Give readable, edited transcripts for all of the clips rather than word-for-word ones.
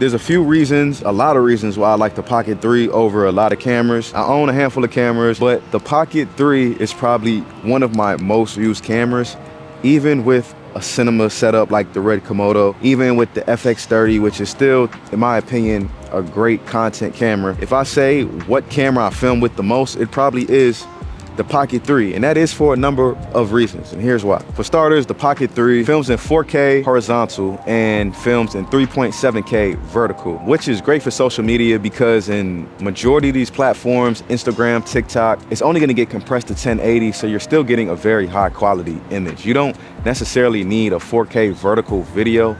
There's a few reasons, a lot of reasons why I like the Pocket 3 over a lot of cameras. I own a handful of cameras, but the Pocket 3 is probably one of my most used cameras, even with a cinema setup like the Red Komodo, even with the FX30, which is still, in my opinion, a great content camera. If I say what camera I film with the most, it probably is the Pocket 3, and that is for a number of reasons, and here's why. For starters, the Pocket 3 films in 4K horizontal and films in 3.7K vertical, which is great for social media because in majority of these platforms, Instagram, TikTok, it's only gonna get compressed to 1080, so you're still getting a very high quality image. You don't necessarily need a 4K vertical video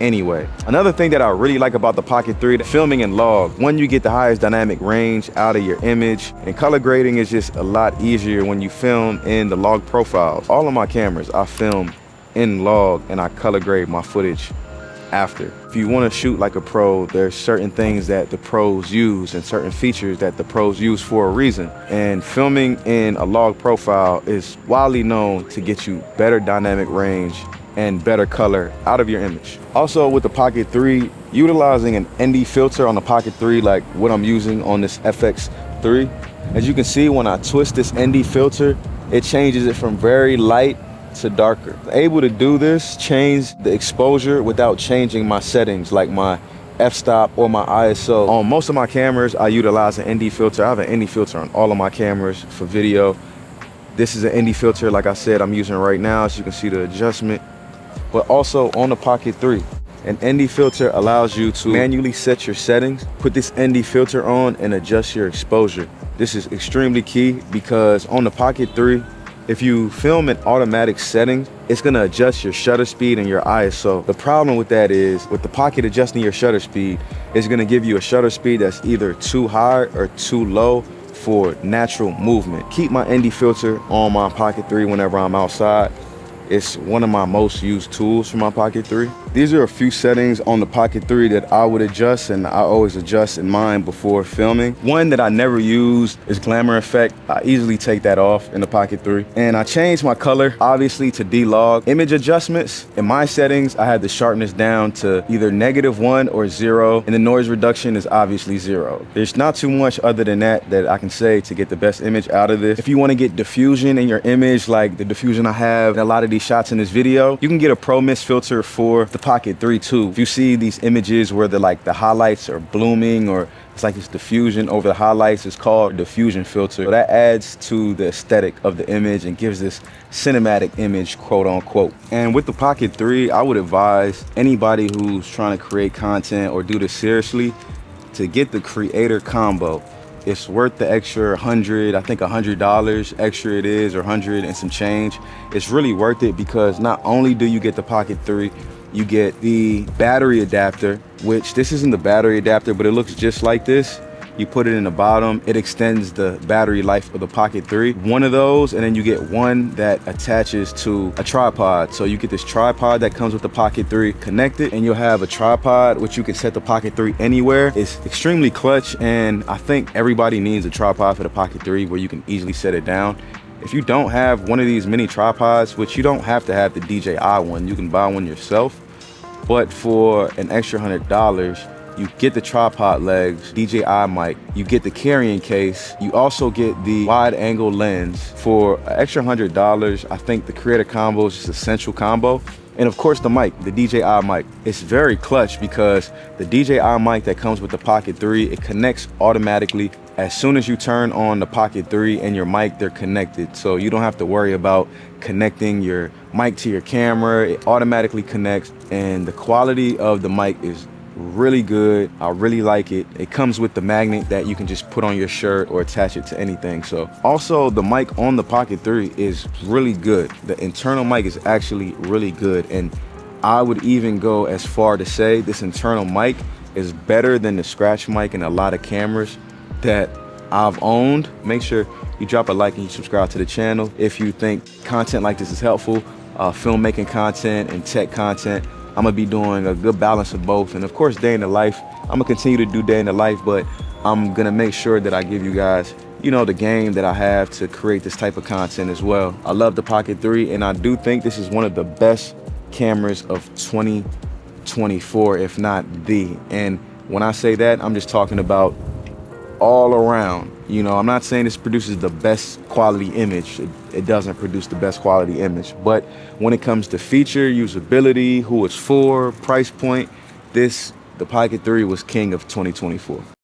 anyway. Another thing that I really like about the Pocket 3, the filming in log. One, you get the highest dynamic range out of your image, and color grading is just a lot easier when you film in the log profiles. All of my cameras, I film in log and I color grade my footage after. If you want to shoot like a pro, there's certain things that the pros use and certain features that the pros use for a reason. And filming in a log profile is widely known to get you better dynamic range and better color out of your image. Also with the Pocket 3, utilizing an ND filter on the Pocket 3 like what I'm using on this FX3, as you can see when I twist this ND filter, it changes it from very light to darker. I'm able to do this, change the exposure without changing my settings like my f-stop or my ISO. On most of my cameras, I utilize an ND filter. I have an ND filter on all of my cameras for video. This is an ND filter, like I said, I'm using right now, so you can see the adjustment. But also on the Pocket 3, an ND filter allows you to manually set your settings, put this ND filter on and adjust your exposure. This is extremely key because on the Pocket 3, if you film in automatic settings, it's gonna adjust your shutter speed and your ISO. The problem with that is, with the Pocket adjusting your shutter speed, it's gonna give you a shutter speed that's either too high or too low for natural movement. Keep my ND filter on my Pocket 3 whenever I'm outside. It's one of my most used tools for my Pocket 3. These are a few settings on the Pocket 3 that I would adjust, and I always adjust in mine before filming. One that I never use is glamour effect. I easily take that off in the Pocket 3. And I changed my color, obviously, to D-Log. Image adjustments, in my settings, I had the sharpness down to either -1 or 0, and the noise reduction is obviously 0. There's not too much other than that I can say to get the best image out of this. If you want to get diffusion in your image, like the diffusion I have in a lot of these shots in this video, you can get a Pro Mist filter for the Pocket 3 too. If you see these images where the highlights are blooming or it's like it's diffusion over the highlights, it's called diffusion filter. So that adds to the aesthetic of the image and gives this cinematic image, quote unquote. And with the Pocket 3, I would advise anybody who's trying to create content or do this seriously to get the creator combo. It's worth the extra I think $100 extra it is, or 100 and some change. It's really worth it because not only do you get the Pocket 3, you get the battery adapter, which this isn't the battery adapter, but it looks just like this. You put it in the bottom, it extends the battery life of the Pocket 3. One of those, and then you get one that attaches to a tripod. So you get this tripod that comes with the Pocket 3 connected, and you'll have a tripod which you can set the Pocket 3 anywhere. It's extremely clutch, and I think everybody needs a tripod for the Pocket 3 where you can easily set it down. If you don't have one of these mini tripods, which you don't have to have the DJI one, you can buy one yourself. But for an extra $100, you get the tripod legs, DJI mic, you get the carrying case, you also get the wide angle lens. For an extra $100, I think the creator combo is just an essential combo. And of course the mic, the DJI mic. It's very clutch because the DJI mic that comes with the Pocket 3, it connects automatically. As soon as you turn on the Pocket 3 and your mic, they're connected. So you don't have to worry about connecting your mic to your camera. It automatically connects, and the quality of the mic is really good. I really like it. It comes with the magnet that you can just put on your shirt or attach it to anything. So also the mic on the Pocket 3 is really good. The internal mic is actually really good, and I would even go as far to say this internal mic is better than the scratch mic in a lot of cameras that I've owned. Make sure you drop a like and you subscribe to the channel if you think content like this is helpful. Filmmaking content and tech content, I'm gonna be doing a good balance of both. And of course, day in the life, I'm gonna continue to do day in the life, but I'm gonna make sure that I give you guys, you know, the game that I have to create this type of content as well. I love the Pocket 3, and I do think this is one of the best cameras of 2020 2024, if not the. And when I say that, I'm just talking about all around. You know, I'm not saying this produces the best quality image. It doesn't produce the best quality image. But when it comes to feature, usability, who it's for, price point, the Pocket 3 was king of 2024.